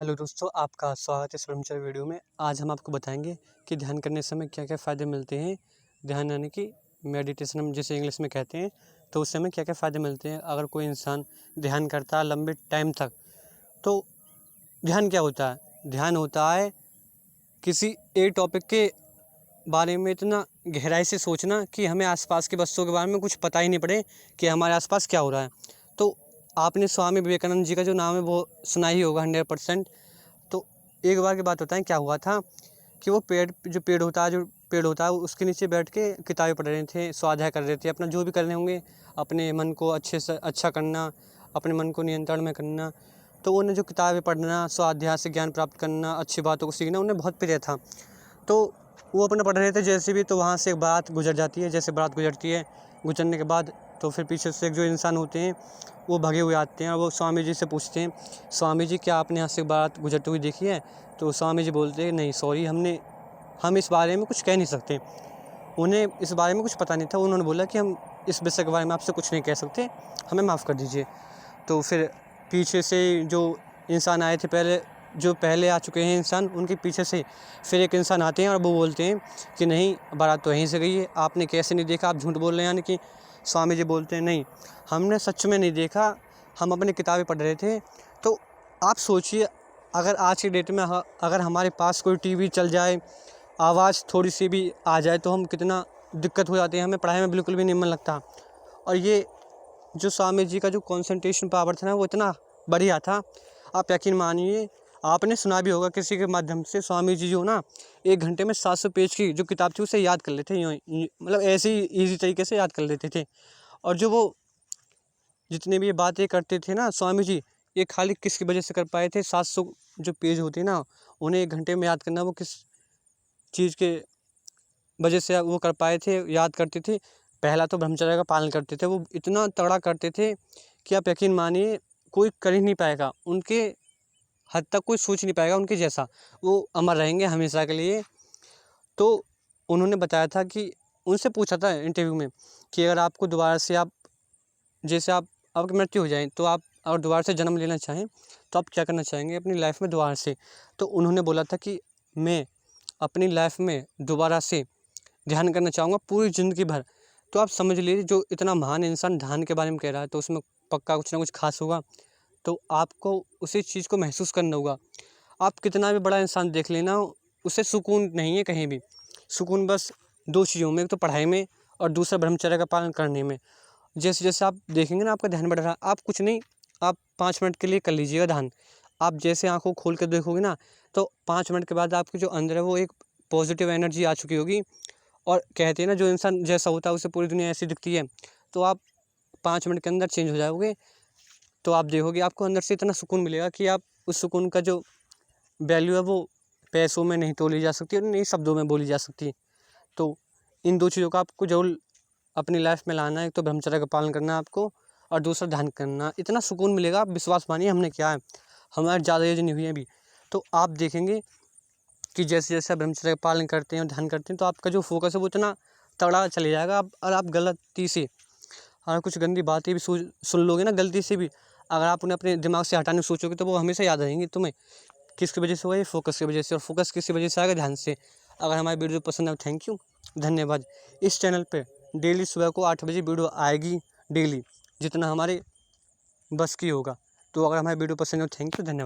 Hello दोस्तों, आपका स्वागत है इस ब्रह्मचर्य वीडियो में। आज हम आपको बताएंगे कि ध्यान करने समय क्या क्या फ़ायदे मिलते हैं। ध्यान यानी कि मेडिटेशन हम जिसे इंग्लिश में कहते हैं, तो उस समय क्या क्या फ़ायदे मिलते हैं। अगर कोई इंसान ध्यान करता है लंबे टाइम तक, तो ध्यान क्या होता है? ध्यान होता है किसी एक टॉपिक के बारे में इतना गहराई से सोचना कि हमें आसपास की वस्तुओं के बारे में कुछ पता ही नहीं पड़े कि हमारे आसपास क्या हो रहा है। तो आपने स्वामी विवेकानंद जी का जो नाम है वो सुना ही होगा 100%। तो एक बार की बात होता है, क्या हुआ था कि वो पेड़ होता है उसके नीचे बैठ के किताबें पढ़ रहे थे, स्वाध्याय कर रहे थे, अपना जो भी कर रहे होंगे, अपने मन को अच्छे से अच्छा करना, अपने मन को नियंत्रण में करना। तो उन्हें जो किताबें पढ़ना, स्वाध्याय से ज्ञान प्राप्त करना, अच्छी बातों को सीखना उन्हें बहुत प्रिय था। तो वो अपना पढ़ रहे थे जैसे भी, तो वहाँ से एक बात गुजर जाती है। जैसे बात गुजरती है, गुजरने के बाद तो फिर पीछे से जो इंसान होते हैं वो भगे हुए आते हैं और वो स्वामी जी से पूछते हैं, स्वामी जी क्या आपने यहाँ से बात गुजरती हुई देखी है? तो स्वामी जी बोलते हैं, नहीं सॉरी, हम इस बारे में कुछ कह नहीं सकते। उन्हें इस बारे में कुछ पता नहीं था। उन्होंने बोला कि हम इस विषय के बारे में आपसे कुछ नहीं कह सकते, हमें माफ़ कर दीजिए। तो फिर पीछे से जो इंसान आए थे जो पहले आ चुके हैं इंसान, उनके पीछे से फिर एक इंसान आते हैं और वो बोलते हैं कि नहीं, बारात तो यहीं से गई है, आपने कैसे नहीं देखा, आप झूठ बोल रहे हैं। यानी कि स्वामी जी बोलते हैं, नहीं, हमने सच में नहीं देखा, हम अपनी किताबें पढ़ रहे थे। तो आप सोचिए, अगर आज की डेट में अगर हमारे पास कोई टीवी चल जाए, आवाज़ थोड़ी सी भी आ जाए, तो हम कितना दिक्कत हो जाती है, हमें पढ़ाई में बिल्कुल भी नहीं मन लगता। और ये जो स्वामी जी का जो कंसंट्रेशन पावर था ना, वो इतना बढ़िया था, आप यकीन मानिए। आपने सुना भी होगा किसी के माध्यम से, स्वामी जी जो ना 1 घंटे में 700 पेज की जो किताब थी उसे याद कर लेते यूँ ही, मतलब ऐसे ही ईज़ी तरीके से याद कर लेते थे। और जो वो जितनी भी ये बातें करते थे ना स्वामी जी, ये खाली किसकी वजह से कर पाए थे? 700 जो पेज होते हैं ना, उन्हें 1 घंटे में याद करना, वो किस चीज़ के वजह से वो कर पाए थे, याद करते थे। पहला तो ब्रह्मचर्य का पालन करते थे, वो इतना तगड़ा करते थे कि आप यकीन मानिए कोई कर ही नहीं पाएगा, उनके हद तक कोई सोच नहीं पाएगा उनके जैसा। वो अमर रहेंगे हमेशा के लिए। तो उन्होंने बताया था कि उनसे पूछा था इंटरव्यू में कि अगर आपको दोबारा से जैसे आपकी मृत्यु हो जाए, तो आप अगर दोबारा से जन्म लेना चाहें, तो आप क्या करना चाहेंगे अपनी लाइफ में दोबारा से? तो उन्होंने बोला था कि मैं अपनी लाइफ में दोबारा से ध्यान करना चाहूँगा पूरी ज़िंदगी भर। तो आप समझ लीजिए, जो इतना महान इंसान ध्यान के बारे में कह रहा है, तो उसमें पक्का कुछ ना कुछ ख़ास होगा। तो आपको उसी चीज़ को महसूस करना होगा। आप कितना भी बड़ा इंसान देख लेना, उसे सुकून नहीं है कहीं भी। सुकून बस 2 चीज़ों में, एक तो पढ़ाई में और दूसरा ब्रह्मचर्य का पालन करने में। जैसे-जैसे आप देखेंगे ना आपका ध्यान बढ़ रहा है, आप कुछ नहीं, आप 5 मिनट के लिए कर लीजिएगा ध्यान। आप जैसे आँखों खोल के देखोगे ना, तो 5 मिनट के बाद आपके जो अंदर है वो एक पॉज़िटिव एनर्जी आ चुकी होगी। और कहते हैं ना, जो इंसान जैसा होता है उसे पूरी दुनिया ऐसी दिखती है। तो आप 5 मिनट के अंदर चेंज हो जाओगे। तो आप देखोगे आपको अंदर से इतना सुकून मिलेगा कि आप उस सुकून का जो वैल्यू है वो पैसों में नहीं तोली जा सकती और नहीं शब्दों में बोली जा सकती। तो इन 2 चीज़ों का आपको ज़रूर अपनी लाइफ में लाना है। एक तो ब्रह्मचर्य का पालन करना है आपको, और दूसरा ध्यान करना। इतना सुकून मिलेगा, आप विश्वास मानिए, हमने किया है, हमारी ज़्यादा एज नहीं हुई है अभी। तो आप देखेंगे कि जैसे-जैसे आप ब्रह्मचर्य का पालन करते हैं और ध्यान करते हैं, तो आपका जो फ़ोकस है वो इतना तगड़ा चले जाएगा। आप और आप गलती से अगर कुछ गंदी बातें भी सुन लोगे ना गलती से भी, अगर आप उन्हें अपने दिमाग से हटाने की सोचोगे, तो वो हमेशा याद रहेंगी तुम्हें। किसकी वजह से हुआ? ये फ़ोकस की वजह से। और फ़ोकस किसकी वजह से आएगा? ध्यान से। अगर हमारी वीडियो पसंद आए, थैंक यू, धन्यवाद। इस चैनल पे डेली सुबह को 8 बजे वीडियो आएगी, डेली, जितना हमारे बस की होगा। तो अगर हमारी वीडियो पसंद हो, थैंक यू, धन्यवाद।